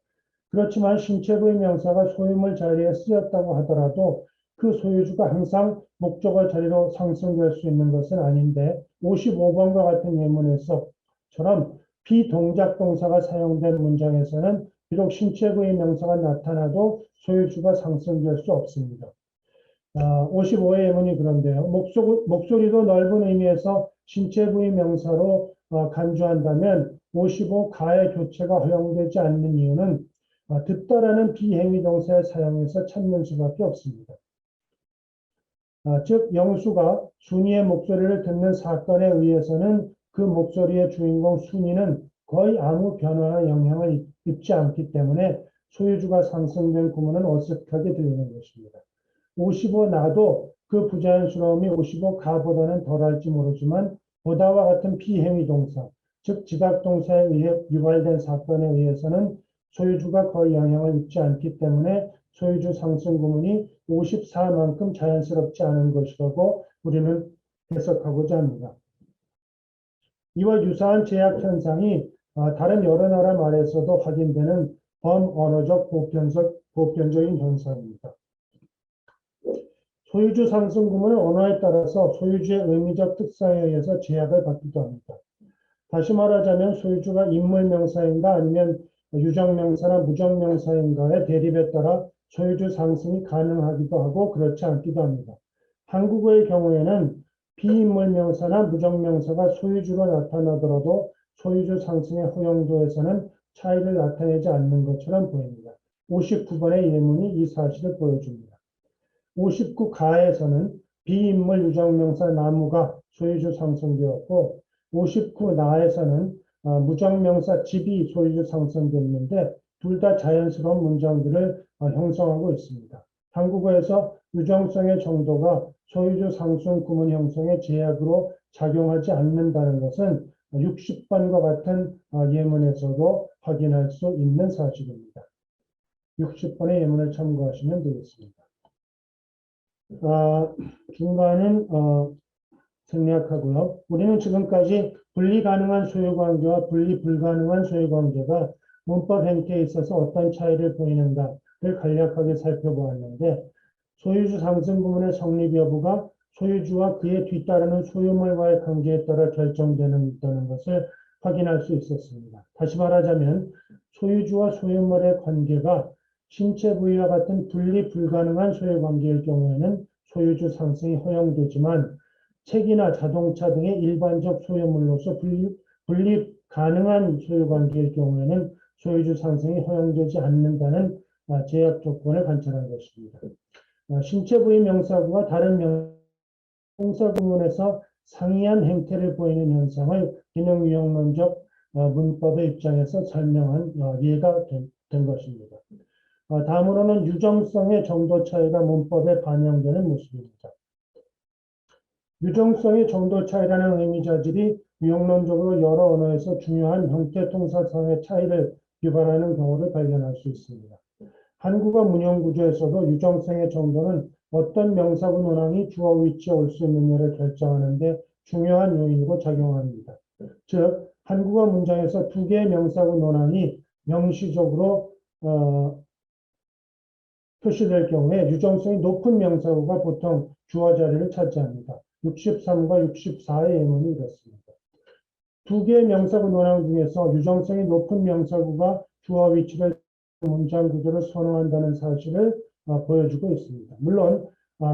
그렇지만 신체 부위 명사가 소유물 자리에 쓰였다고 하더라도 그 소유주가 항상 목적어 자리로 상승될 수 있는 것은 아닌데 55번과 같은 예문에서처럼 비동작 동사가 사용된 문장에서는 비록 신체 부위 명사가 나타나도 소유주가 상승될 수 없습니다. 55의 예문이 그런데요. 목소리도 넓은 의미에서 신체 부위 명사로 간주한다면 55 가의 교체가 허용되지 않는 이유는 듣다라는 비행위 동사의 사용에서 찾는 수밖에 없습니다. 즉 영수가 순이의 목소리를 듣는 사건에 의해서는 그 목소리의 주인공 순이는 거의 아무 변화나 영향을 입지 않기 때문에 소유주가 상승된 구문은 어색하게 들리는 것입니다. 55 나도 그 부자연스러움이 55 가보다는 덜할지 모르지만 보다와 같은 비행위 동사, 즉 지각 동사에 의해 유발된 사건에 의해서는 소유주가 거의 영향을 입지 않기 때문에 소유주 상승 구문이 54만큼 자연스럽지 않은 것이라고 우리는 해석하고자 합니다. 이와 유사한 제약 현상이 다른 여러 나라 말에서도 확인되는 범언어적 보편적인 현상입니다. 소유주 상승 구문은 언어에 따라서 소유주의 의미적 특성에 의해서 제약을 받기도 합니다. 다시 말하자면 소유주가 인물명사인가 아니면 유정명사나 무정명사인가의 대립에 따라 소유주 상승이 가능하기도 하고 그렇지 않기도 합니다. 한국어의 경우에는 비인물명사나 무정명사가 소유주로 나타나더라도 소유주 상승의 허용도에서는 차이를 나타내지 않는 것처럼 보입니다. 59번의 예문이 이 사실을 보여줍니다. 59 가에서는 비인물 유정명사 나무가 소유주 상승되었고 59 나에서는 무정명사 집이 소유주 상승됐는데 둘 다 자연스러운 문장들을 형성하고 있습니다. 한국어에서 유정성의 정도가 소유주 상승 구문 형성의 제약으로 작용하지 않는다는 것은 60번과 같은 예문에서도 확인할 수 있는 사실입니다. 60번의 예문을 참고하시면 되겠습니다. 중간은 생략하고요. 우리는 지금까지 분리 가능한 소유관계와 분리 불가능한 소유관계가 문법 행태에 있어서 어떤 차이를 보이는가를 간략하게 살펴보았는데 소유주 상승 구문의 성립 여부가 소유주와 그에 뒤따르는 소유물과의 관계에 따라 결정되는 것을 확인할 수 있었습니다. 다시 말하자면 소유주와 소유물의 관계가 신체 부위와 같은 분리 불가능한 소유관계일 경우에는 소유주 상승이 허용되지만 책이나 자동차 등의 일반적 소유물로서 분리 가능한 소유관계일 경우에는 소유주 상승이 허용되지 않는다는 제약 조건을 관찰한 것입니다. 신체 부위 명사구가 다른 동사 구문에서 상이한 행태를 보이는 현상을 기능유형론적 문법의 입장에서 설명한 예가 된 것입니다. 다음으로는 유정성의 정도 차이가 문법에 반영되는 모습입니다. 유정성의 정도 차이라는 의미 자질이 유형론적으로 여러 언어에서 중요한 형태 동사상의 차이를 유발하는 경우를 발견할 수 있습니다. 한국어 문형 구조에서도 유정성의 정도는 어떤 명사구 문항이 주어 위치에 올 수 있느냐를 결정하는 데 중요한 요인으로 작용합니다. 즉 한국어 문장에서 두 개의 명사구 논항이 명시적으로 표시될 경우에 유정성이 높은 명사구가 보통 주어 자리를 차지합니다. 63과 64의 예문이 이렇습니다. 두 개의 명사구 논항 중에서 유정성이 높은 명사구가 주어 위치를 문장 구조를 선호한다는 사실을 보여주고 있습니다. 물론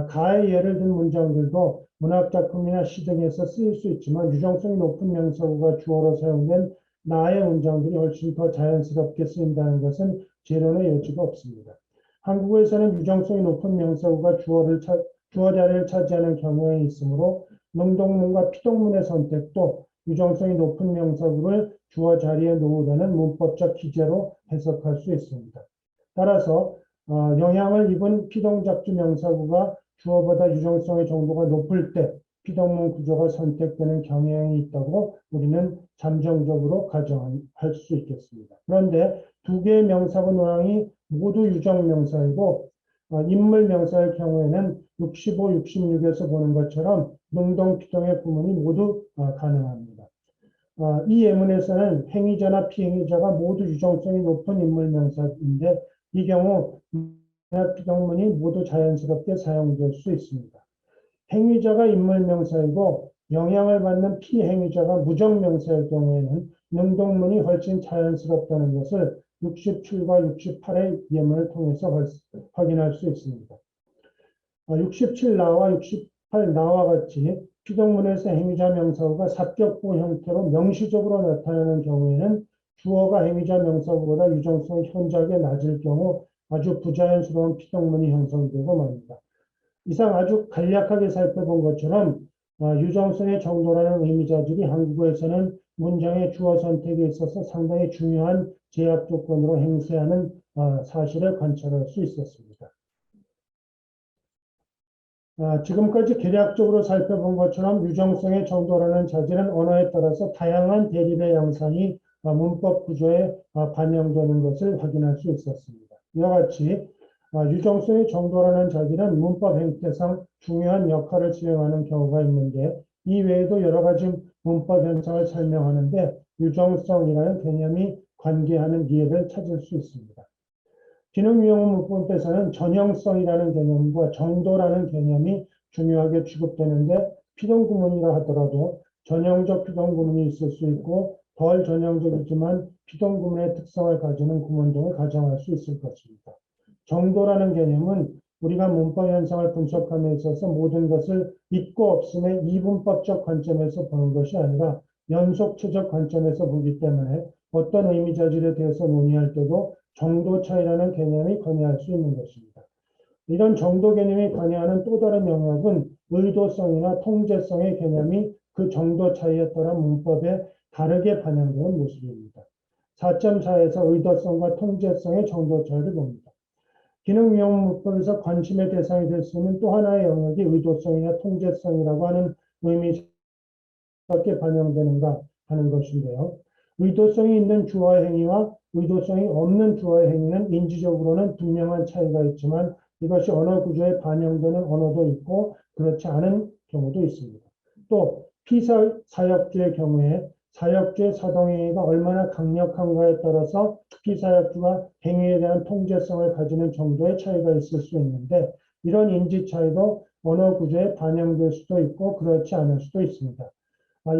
가의 예를 든 문장들도 문학작품이나 시 등에서 쓰일 수 있지만 유정성이 높은 명사구가 주어로 사용된 나의 문장들이 훨씬 더 자연스럽게 쓰인다는 것은 재론의 여지가 없습니다. 한국어에서는 유정성이 높은 명사구가 주어 자리를 차지하는 경향이 있으므로 능동문과 피동문의 선택도 유정성이 높은 명사구를 주어 자리에 놓으려는 문법적 기제로 해석할 수 있습니다. 따라서 영향을 입은 피동작주 명사구가 주어보다 유정성의 정도가 높을 때 피동문 구조가 선택되는 경향이 있다고 우리는 잠정적으로 가정할 수 있겠습니다. 그런데 두 개의 명사구 논항이 모두 유정명사이고 인물 명사의 경우에는 65, 66에서 보는 것처럼 능동, 피동의 구문이 모두 가능합니다. 이 예문에서는 행위자나 피행위자가 모두 유정성이 높은 인물 명사인데 이 경우 피동문이 모두 자연스럽게 사용될 수 있습니다. 행위자가 인물 명사이고 영향을 받는 피행위자가 무정 명사일 경우에는 능동문이 훨씬 자연스럽다는 것을 67과 68의 예문을 통해서 확인할 수 있습니다. 67나와 68나와 같이 피동문에서 행위자 명사구가 삽격부 형태로 명시적으로 나타나는 경우에는 주어가 행위자 명사구보다 유정성이 현저하게 낮을 경우 아주 부자연스러운 피동문이 형성되고 맙니다. 이상 아주 간략하게 살펴본 것처럼 유정성의 정도라는 의미자들이 한국어에서는 문장의 주어 선택에 있어서 상당히 중요한 제약 조건으로 행세하는 사실을 관찰할 수 있었습니다. 지금까지 개략적으로 살펴본 것처럼 유정성의 정도라는 자질은 언어에 따라서 다양한 대립의 양상이 문법 구조에 반영되는 것을 확인할 수 있었습니다. 이와 같이 유정성의 정도라는 자질은 문법 행태상 중요한 역할을 수행하는 경우가 있는데 이 외에도 여러 가지 문법 현상을 설명하는데 유정성이라는 개념이 관계하는 이해를 찾을 수 있습니다. 기능유형 문법에서는 전형성이라는 개념과 정도라는 개념이 중요하게 취급되는데 피동구문이라 하더라도 전형적 피동구문이 있을 수 있고 덜 전형적이지만 피동구문의 특성을 가지는 구문 등을 가정할 수 있을 것입니다. 정도라는 개념은 우리가 문법 현상을 분석함에 있어서 모든 것을 있고 없음의 이분법적 관점에서 보는 것이 아니라 연속체적 관점에서 보기 때문에 어떤 의미자질에 대해서 논의할 때도 정도 차이라는 개념이 관여할 수 있는 것입니다. 이런 정도 개념이 관여하는 또 다른 영역은 의도성이나 통제성의 개념이 그 정도 차이에 따라 문법에 다르게 반영되는 모습입니다. 4.4에서 의도성과 통제성의 정도 차이를 봅니다. 기능유형 문법에서 관심의 대상이 될 수 있는 또 하나의 영역이 의도성이나 통제성이라고 하는 의미가 어떻게 반영되는가 하는 것인데요. 의도성이 있는 주어의 행위와 의도성이 없는 주어의 행위는 인지적으로는 분명한 차이가 있지만 이것이 언어 구조에 반영되는 언어도 있고 그렇지 않은 경우도 있습니다. 또 피사역주의 경우에 사역주의 사동행위가 얼마나 강력한가에 따라서 피사역주가 행위에 대한 통제성을 가지는 정도의 차이가 있을 수 있는데 이런 인지 차이도 언어 구조에 반영될 수도 있고 그렇지 않을 수도 있습니다.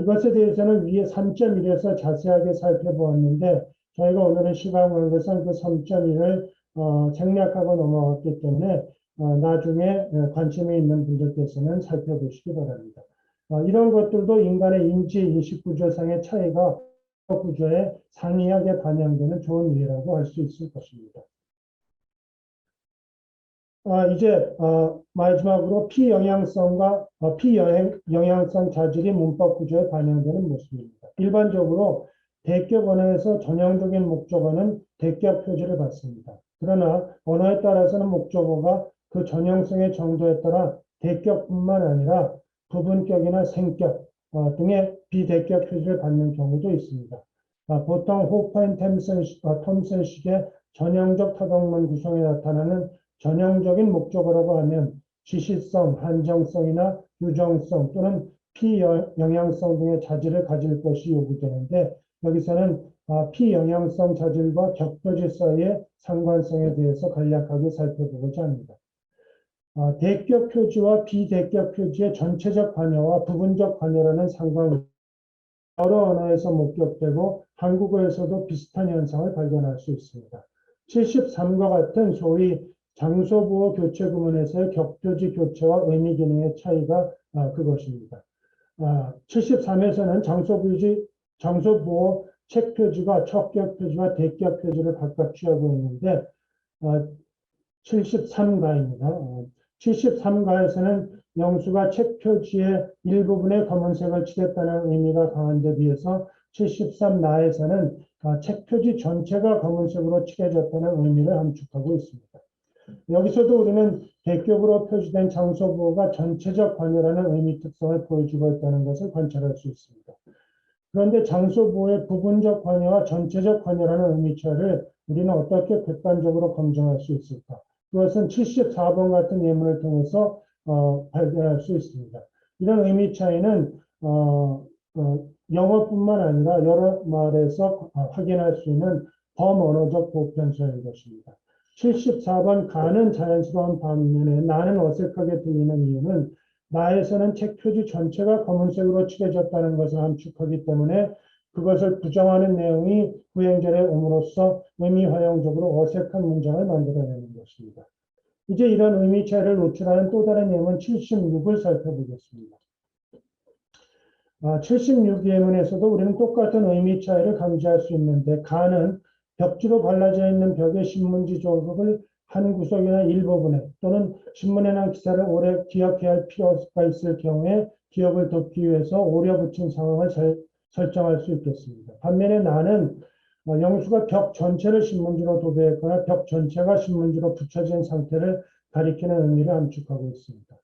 이것에 대해서는 위에 3.1에서 자세하게 살펴보았는데 저희가 오늘은 시간 관계상 그 3.1을 생략하고 넘어갔기 때문에 나중에 관심이 있는 분들께서는 살펴보시기 바랍니다. 이런 것들도 인간의 인지 인식 구조상의 차이가 구조에 상이하게 반영되는 좋은 예라고 할 수 있을 것입니다. 이제 마지막으로 피영향성과 피영향성 자질이 문법 구조에 반영되는 모습입니다. 일반적으로 대격 언어에서 전형적인 목적어는 대격 표지를 받습니다. 그러나 언어에 따라서는 목적어가 그 전형성의 정도에 따라 대격뿐만 아니라 부분격이나 생격 등의 비대격 표지를 받는 경우도 있습니다. 보통 호프 앤 톰슨식의 전형적 타동문 구성에 나타나는 전형적인 목적어라고 하면 지시성, 한정성이나 유정성 또는 피영양성 등의 자질을 가질 것이 요구되는데 여기서는 피영양성 자질과 격표지 사이의 상관성에 대해서 간략하게 살펴보고자 합니다. 대격 표지와 비대격 표지의 전체적 관여와 부분적 관여라는 상관이 여러 언어에서 목격되고 한국어에서도 비슷한 현상을 발견할 수 있습니다. 73과 같은 소위 장소보호 교체 구문에서의 격표지 교체와 의미 기능의 차이가 그것입니다. 73에서는 장소보호 책표지가 척격표지와 대격표지를 각각 취하고 있는데 73가입니다. 73가에서는 영수가 책표지의 일부분에 검은색을 칠했다는 의미가 강한데 비해서 73나에서는 책표지 전체가 검은색으로 칠해졌다는 의미를 함축하고 있습니다. 여기서도 우리는 대격으로 표시된 장소보호가 전체적 관여라는 의미 특성을 보여주고 있다는 것을 관찰할 수 있습니다. 그런데 장소보호의 부분적 관여와 전체적 관여라는 의미 차이를 우리는 어떻게 객관적으로 검증할 수 있을까? 그것은 74번 같은 예문을 통해서 발견할 수 있습니다. 이런 의미 차이는 영어뿐만 아니라 여러 말에서 확인할 수 있는 범언어적 보편성인 것입니다. 74번 가는 자연스러운 반면에 나는 어색하게 들리는 이유는 나에서는 책표지 전체가 검은색으로 칠해졌다는 것을 함축하기 때문에 그것을 부정하는 내용이 구행절에 옴으로써 의미화용적으로 어색한 문장을 만들어내는 것입니다. 이제 이런 의미 차이를 노출하는 또 다른 예문 76을 살펴보겠습니다. 76 예문에서도 우리는 똑같은 의미 차이를 감지할 수 있는데 가는 벽지로 발라져 있는 벽의 신문지 조각을 한 구석이나 일부분에 또는 신문에 난 기사를 오래 기억해야 할 필요가 있을 경우에 기억을 돕기 위해서 오려 붙인 상황을 설정할 수 있겠습니다. 반면에 나는 영수가 벽 전체를 신문지로 도배했거나 벽 전체가 신문지로 붙여진 상태를 가리키는 의미를 함축하고 있습니다.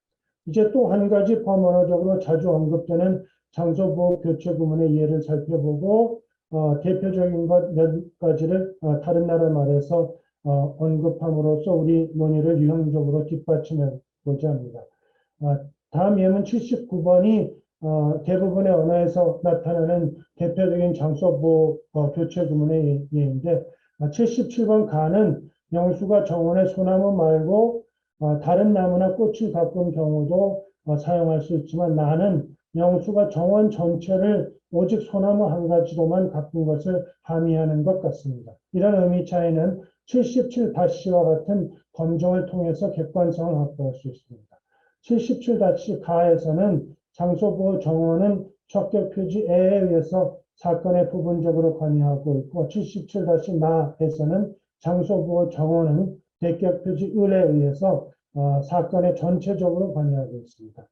이제 또 한 가지 범언어적으로 자주 언급되는 장소보호 교체 구문의 예를 살펴보고 대표적인 것 몇 가지를 다른 나라 말에서 언급함으로써 우리 논의를 유형적으로 뒷받침해보자 합니다. 다음 예문 79번이 대부분의 언어에서 나타나는 대표적인 장소보호 교체 구문의 예인데 77번 가는 영수가 정원의 소나무 말고 다른 나무나 꽃을 가꾼 경우도 사용할 수 있지만 나는 영수가 정원 전체를 오직 소나무 한 가지로만 가꾼 것을 함의하는 것 같습니다. 이런 의미 차이는 77-와 같은 검증을 통해서 객관성을 확보할 수 있습니다. 77-가에서는 장소보호 정원은 척격표지에에 의해서 사건에 부분적으로 관여하고 있고 77-나에서는 장소보호 정원은 대격표지 을에 의해서 사건에 전체적으로 관여하고 있습니다.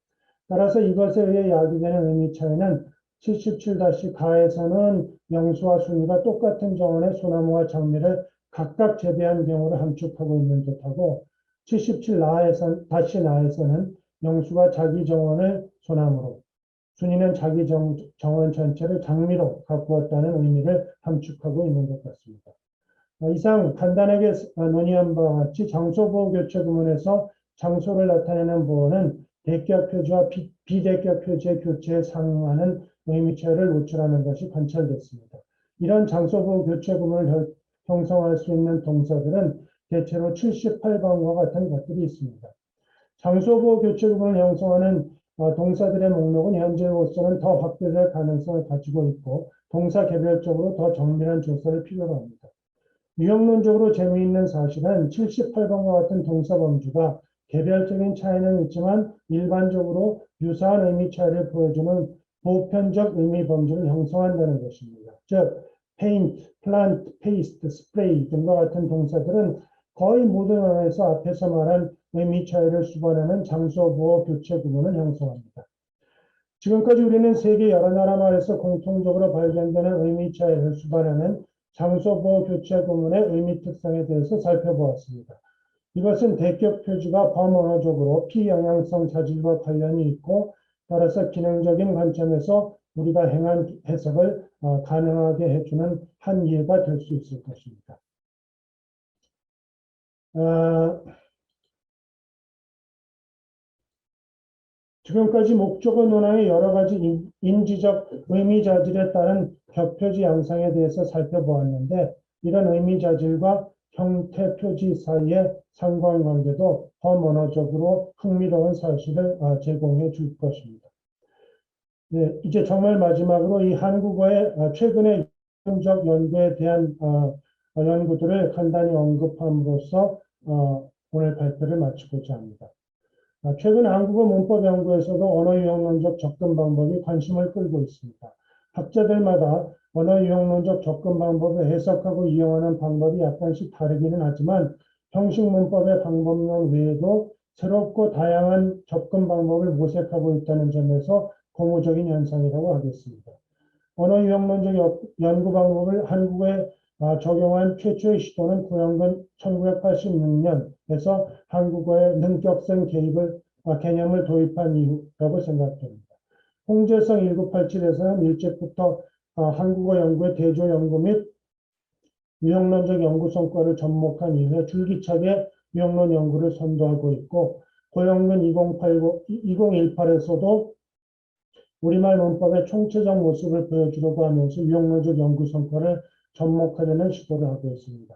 따라서 이것에 의해 야기되는 의미 차이는 77-가에서는 영수와 순이가 똑같은 정원의 소나무와 장미를 각각 재배한 경우를 함축하고 있는 듯하고 77-나에서는 영수가 자기 정원을 소나무로 순이는 자기 정원 전체를 장미로 가꾸었다는 의미를 함축하고 있는 것 같습니다. 이상 간단하게 논의한 바와 같이 장소보호 교체 구문에서 장소를 나타내는 보호는 대격 표지와 비대격 표지의 교체에 상응하는 의미 차이를 노출하는 것이 관찰됐습니다. 이런 장소보호 교체 구문을 형성할 수 있는 동사들은 대체로 78번과 같은 것들이 있습니다. 장소보호 교체 구문을 형성하는 동사들의 목록은 현재로서는 더 확대될 가능성을 가지고 있고 동사 개별적으로 더 정밀한 조사를 필요로 합니다. 유형론적으로 재미있는 사실은 78번과 같은 동사 범주가 개별적인 차이는 있지만 일반적으로 유사한 의미 차이를 보여주는 보편적 의미 범주를 형성한다는 것입니다. 즉, paint, plant, paste, spray 등과 같은 동사들은 거의 모든 언어에서 앞에서 말한 의미 차이를 수반하는 장소보호 교체 구문을 형성합니다. 지금까지 우리는 세계 여러 나라 말에서 공통적으로 발견되는 의미 차이를 수반하는 장소보호 교체 구문의 의미 특성에 대해서 살펴보았습니다. 이것은 대격 표지가 범언어적으로 피영양성 자질과 관련이 있고 따라서 기능적인 관점에서 우리가 행한 해석을 가능하게 해주는 한 예가 될 수 있을 것입니다. 지금까지 목적어 논항의 여러 가지 인지적 의미자질에 따른 격표지 양상에 대해서 살펴보았는데 이런 의미자질과 형태 표지 사이의 상관관계도 범언어적으로 흥미로운 사실을 제공해 줄 것입니다. 네, 이제 정말 마지막으로 이 한국어의 최근의 적 연구에 대한 연구들을 간단히 언급함으로써 오늘 발표를 마치고자 합니다. 최근 한국어 문법 연구에서도 언어 유형론적 접근 방법이 관심을 끌고 있습니다. 학자들마다 언어 유형론적 접근 방법을 해석하고 이용하는 방법이 약간씩 다르기는 하지만 형식 문법의 방법론 외에도 새롭고 다양한 접근 방법을 모색하고 있다는 점에서 고무적인 현상이라고 하겠습니다. 언어 유형론적 연구 방법을 한국에 적용한 최초의 시도는 구현근 1986년에서 한국어의 능격성 개입을 개념을 도입한 이후라고 생각됩니다. 홍제성 1987에서는 일찍부터 한국어 연구의 대조 연구 및 유형론적 연구 성과를 접목한 이후에 줄기차게 유형론 연구를 선도하고 있고 고영근 2018에서도 우리말 문법의 총체적 모습을 보여주려고 하면서 유형론적 연구 성과를 접목하려는 시도를 하고 있습니다.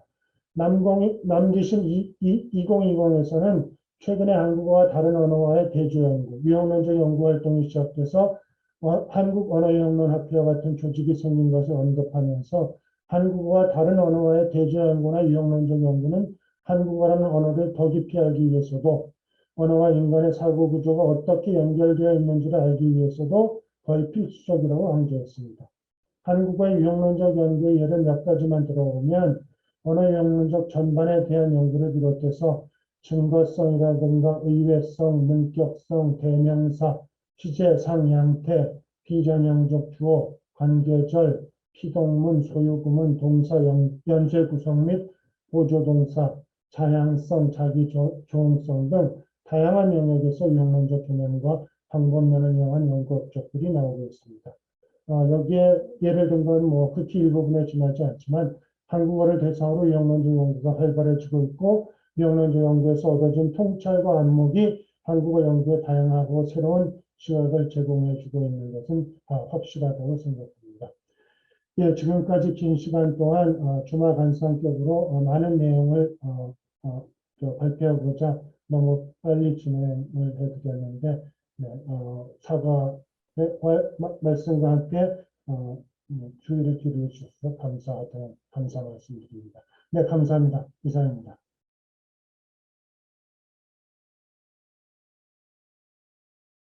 남기신 2020에서는 최근에 한국어와 다른 언어와의 대조 연구, 유형론적 연구 활동이 시작돼서 한국 언어유형론학회와 같은 조직이 생긴 것을 언급하면서 한국어와 다른 언어와의 대조 연구나 유형론적 연구는 한국어라는 언어를 더 깊이 알기 위해서도 언어와 인간의 사고 구조가 어떻게 연결되어 있는지를 알기 위해서도 거의 필수적이라고 강조했습니다. 한국어의 유형론적 연구의 예를 몇 가지만 들어보면 언어 유형론적 전반에 대한 연구를 비롯해서 증거성이라든가 의외성, 능격성, 대명사, 시제, 상향태, 비전형적 주어, 관계절, 피동문, 소유구문, 동사 연쇄 구성 및 보조동사, 자양성, 자기조응성 등 다양한 영역에서 유형론적 개념과 방법론을 이용한 연구 업적들이 나오고 있습니다. 여기에 예를 든 건 뭐 극히 일부분에 지나지 않지만 한국어를 대상으로 유형론적 연구가 활발해지고 있고 유형론적 연구에서 얻어진 통찰과 안목이 한국어 연구에 다양하고 새로운 시각을 제공해주고 있는 것은 확실하다고 생각합니다. 예, 지금까지 긴 시간 동안 주마간상격으로 많은 내용을 발표하고자 너무 빨리 진행을 해드렸는데 네, 사과 말씀과 함께 주의를 기울여 주셔서 감사 말씀드립니다. 네, 감사합니다. 이상입니다.